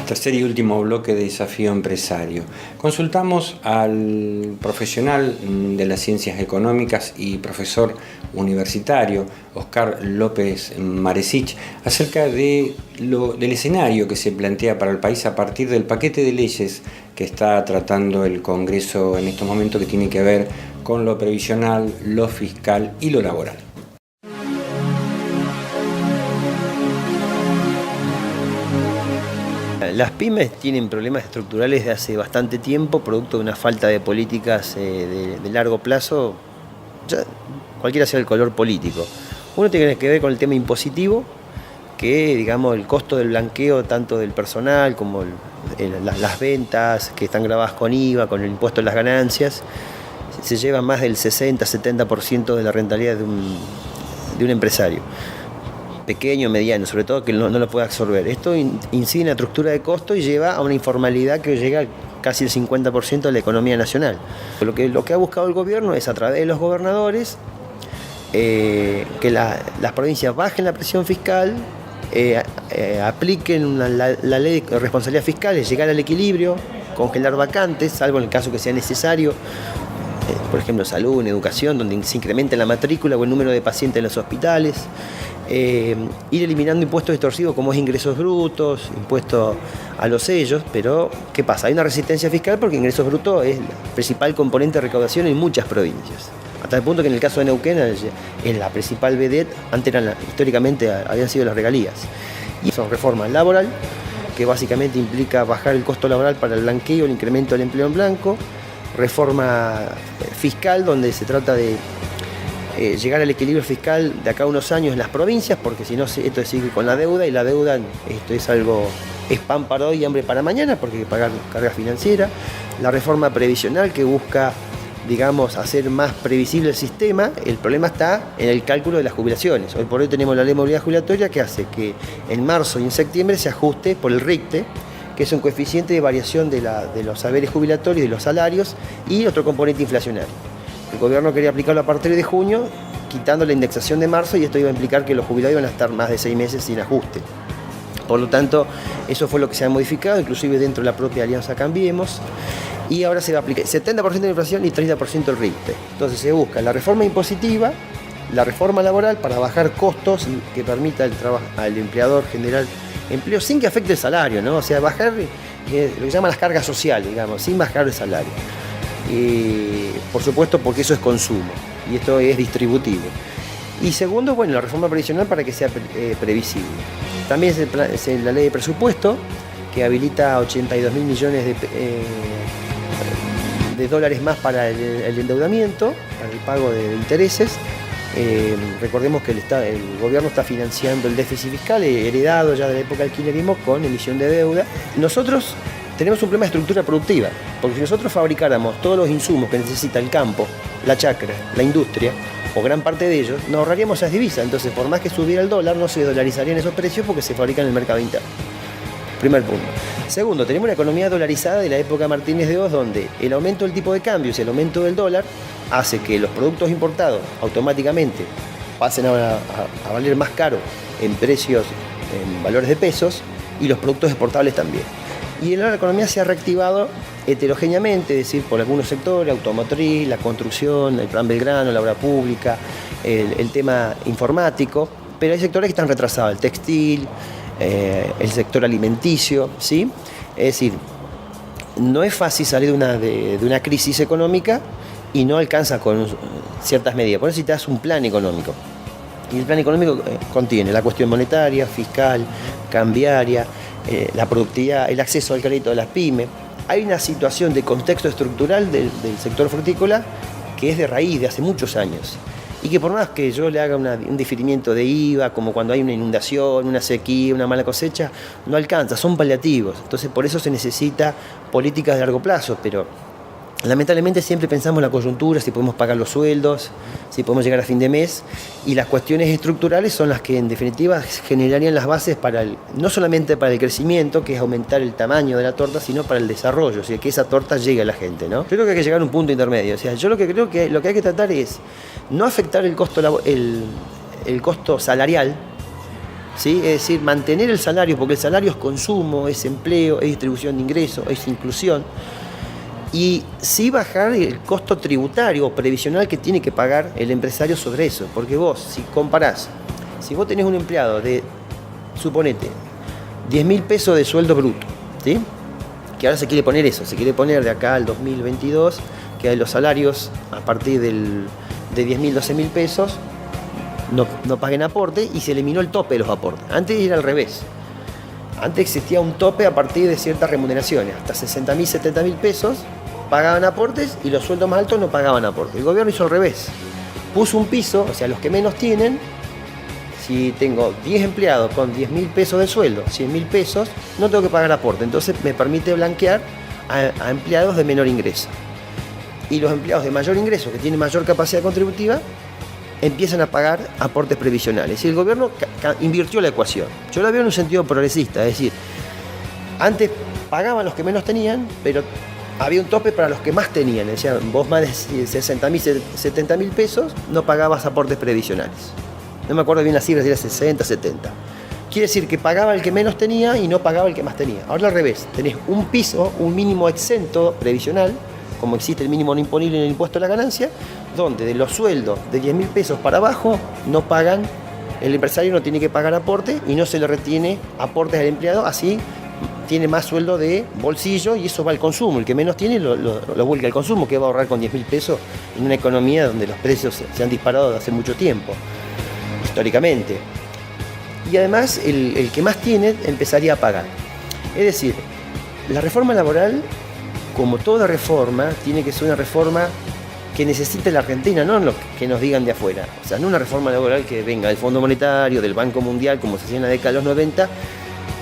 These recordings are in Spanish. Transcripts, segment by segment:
Tercer y último bloque de Desafío Empresario. Consultamos al profesional de las ciencias económicas y profesor universitario, Oscar López Maresich, acerca del escenario que se plantea para el país a partir del paquete de leyes que está tratando el Congreso en estos momentos, que tiene que ver con lo previsional, lo fiscal y lo laboral. Las pymes tienen problemas estructurales de hace bastante tiempo, producto de una falta de políticas de largo plazo, ya cualquiera sea el color político. Uno tiene que ver con el tema impositivo, que digamos el costo del blanqueo tanto del personal como las ventas que están grabadas con IVA, con el impuesto a las ganancias, se lleva más del 60-70% de la rentabilidad de un empresario. Pequeño, mediano, sobre todo que no lo puede absorber. Esto incide en la estructura de costo y lleva a una informalidad que llega a casi el 50% de la economía nacional. Lo que ha buscado el gobierno es, a través de los gobernadores, que las provincias bajen la presión fiscal, apliquen la ley de responsabilidad fiscal, es llegar al equilibrio, congelar vacantes, salvo en el caso que sea necesario, por ejemplo, salud, en educación, donde se incremente la matrícula o el número de pacientes en los hospitales. Ir eliminando impuestos extorsivos como es ingresos brutos, impuestos a los sellos, pero ¿qué pasa? Hay una resistencia fiscal porque ingresos brutos es el principal componente de recaudación en muchas provincias. Hasta el punto que en el caso de Neuquén, en la principal vedette, antes históricamente habían sido las regalías. Y son reforma laboral, que básicamente implica bajar el costo laboral para el blanqueo, el incremento del empleo en blanco, reforma fiscal, donde se trata de llegar al equilibrio fiscal de acá a unos años en las provincias, porque si no esto sigue con la deuda, y la deuda es pan para hoy y hambre para mañana, porque hay que pagar carga financiera. La reforma previsional, que busca, digamos, hacer más previsible el sistema. El problema está en el cálculo de las jubilaciones. Hoy por hoy tenemos la ley de movilidad jubilatoria, que hace que en marzo y en septiembre se ajuste por el RICTE, que es un coeficiente de variación de los saberes jubilatorios y de los salarios, y otro componente inflacionario. El gobierno quería aplicarlo a partir de junio, quitando la indexación de marzo, y esto iba a implicar que los jubilados iban a estar más de 6 meses sin ajuste. Por lo tanto, eso fue lo que se ha modificado, inclusive dentro de la propia Alianza Cambiemos, y ahora se va a aplicar 70% de inflación y 30% el RICTE. Entonces se busca la reforma impositiva, la reforma laboral para bajar costos y que permita al empleador generar empleo sin que afecte el salario, ¿no? O sea, bajar lo que llaman las cargas sociales, digamos, sin bajar el salario. Y por supuesto, porque eso es consumo y esto es distributivo. Y segundo, bueno, la reforma previsional para que sea previsible. También es la ley de presupuesto, que habilita 82.000 millones de dólares más para el endeudamiento, para el pago de intereses. Recordemos que el gobierno está financiando el déficit fiscal heredado ya de la época del kirchnerismo con emisión de deuda. Nosotros tenemos un problema de estructura productiva, porque si nosotros fabricáramos todos los insumos que necesita el campo, la chacra, la industria, o gran parte de ellos, nos ahorraríamos esas divisas. Entonces, por más que subiera el dólar, no se dolarizarían esos precios porque se fabrican en el mercado interno. Primer punto. Segundo, tenemos una economía dolarizada de la época Martínez de Oz, donde el aumento del tipo de cambio y el aumento del dólar hace que los productos importados automáticamente pasen a valer más caro en precios, en valores de pesos, y los productos exportables también. Y la economía se ha reactivado heterogéneamente, es decir, por algunos sectores, automotriz, la construcción, el plan Belgrano, la obra pública, el tema informático, pero hay sectores que están retrasados, el textil, el sector alimenticio, ¿sí? Es decir, no es fácil salir de una crisis económica y no alcanza con ciertas medidas, por eso necesitas un plan económico. Y el plan económico contiene la cuestión monetaria, fiscal, cambiaria, la productividad, el acceso al crédito de las pymes. Hay una situación de contexto estructural del sector frutícola que es de raíz, de hace muchos años. Y que por más que yo le haga un diferimiento de IVA, como cuando hay una inundación, una sequía, una mala cosecha, no alcanza, son paliativos. Entonces por eso se necesita políticas de largo plazo, pero lamentablemente siempre pensamos en la coyuntura, si podemos pagar los sueldos, si podemos llegar a fin de mes, y las cuestiones estructurales son las que en definitiva generarían las bases no solamente para el crecimiento, que es aumentar el tamaño de la torta, sino para el desarrollo, o sea, que esa torta llegue a la gente, ¿no? Yo creo que hay que llegar a un punto intermedio, o sea, yo lo que creo que lo que hay que tratar es no afectar el costo salarial, ¿sí? Es decir, mantener el salario, porque el salario es consumo, es empleo, es distribución de ingresos, es inclusión. Y sí bajar el costo tributario o previsional que tiene que pagar el empresario sobre eso. Porque vos, si comparás, si vos tenés un empleado de, suponete, 10.000 pesos de sueldo bruto, ¿sí? Que ahora se quiere poner eso, se quiere poner de acá al 2022, que los salarios a partir de 10.000, 12.000 pesos no paguen aporte, y se eliminó el tope de los aportes. Antes era al revés. Antes existía un tope a partir de ciertas remuneraciones, hasta 60.000, 70.000 pesos pagaban aportes y los sueldos más altos no pagaban aportes. El gobierno hizo al revés. Puso un piso, o sea, los que menos tienen, si tengo 10 empleados con 10.000 pesos de sueldo, 100.000 pesos, no tengo que pagar aporte. Entonces me permite blanquear a empleados de menor ingreso. Y los empleados de mayor ingreso, que tienen mayor capacidad contributiva, empiezan a pagar aportes previsionales. Y el gobierno invirtió la ecuación. Yo la veo en un sentido progresista, es decir, antes pagaban los que menos tenían, pero había un tope para los que más tenían. Es decir, vos más de 60.000, 70.000 pesos no pagabas aportes previsionales. No me acuerdo bien las cifras, era 60, 70. Quiere decir que pagaba el que menos tenía y no pagaba el que más tenía. Ahora al revés, tenés un piso, un mínimo exento previsional, como existe el mínimo no imponible en el impuesto a la ganancia, donde de los sueldos de 10.000 pesos para abajo no pagan, el empresario no tiene que pagar aporte y no se le retiene aportes al empleado, así tiene más sueldo de bolsillo y eso va al consumo. El que menos tiene lo vuelca al consumo, que va a ahorrar con 10.000 pesos en una economía donde los precios se han disparado desde hace mucho tiempo, históricamente. Y además el que más tiene empezaría a pagar. Es decir, la reforma laboral, como toda reforma, tiene que ser una reforma que necesite la Argentina, no lo que nos digan de afuera. O sea, no una reforma laboral que venga del Fondo Monetario, del Banco Mundial, como se hacía en la década de los 90,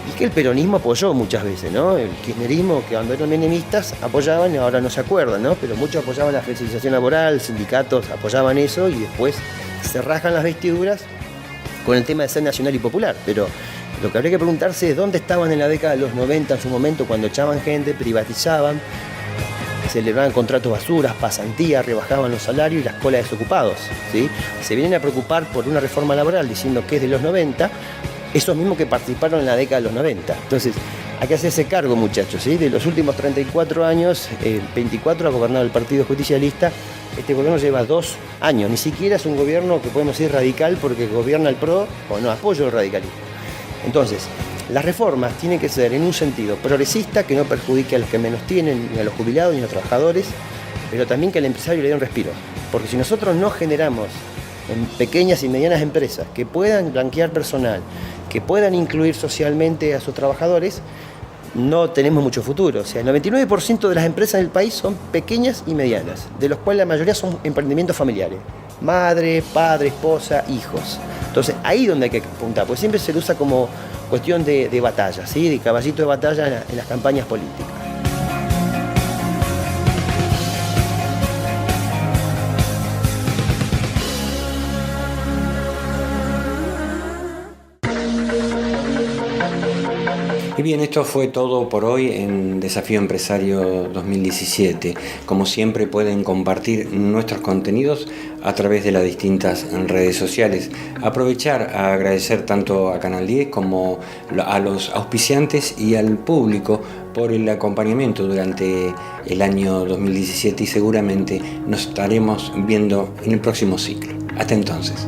y que el peronismo apoyó muchas veces, ¿no? El kirchnerismo, que cuando eran menemistas apoyaban y ahora no se acuerdan, ¿no? Pero muchos apoyaban la flexibilización laboral, sindicatos apoyaban eso y después se rasgan las vestiduras con el tema de ser nacional y popular. Pero lo que habría que preguntarse es dónde estaban en la década de los 90 en su momento, cuando echaban gente, privatizaban, celebraban contratos basuras, pasantías, rebajaban los salarios y las colas de desocupados, ¿sí? Se vienen a preocupar por una reforma laboral diciendo que es de los 90, esos mismos que participaron en la década de los 90. Entonces, hay que hacerse cargo, muchachos, ¿sí? De los últimos 34 años, 24 ha gobernado el Partido Justicialista. Este gobierno lleva 2 años, ni siquiera es un gobierno que podemos decir radical porque gobierna el PRO o no apoyo el radicalismo. Entonces, las reformas tienen que ser en un sentido progresista, que no perjudique a los que menos tienen, ni a los jubilados, ni a los trabajadores, pero también que al empresario le dé un respiro. Porque si nosotros no generamos en pequeñas y medianas empresas que puedan blanquear personal, que puedan incluir socialmente a sus trabajadores, no tenemos mucho futuro. O sea, el 99% de las empresas del país son pequeñas y medianas, de los cuales la mayoría son emprendimientos familiares. Madre, padre, esposa, hijos. Entonces, ahí es donde hay que apuntar, porque siempre se lo usa como cuestión de batalla, ¿sí? De caballito de batalla en las campañas políticas. Y bien, esto fue todo por hoy en Desafío Empresario 2017. Como siempre pueden compartir nuestros contenidos a través de las distintas redes sociales. Aprovechar a agradecer tanto a Canal 10 como a los auspiciantes y al público por el acompañamiento durante el año 2017 y seguramente nos estaremos viendo en el próximo ciclo. Hasta entonces.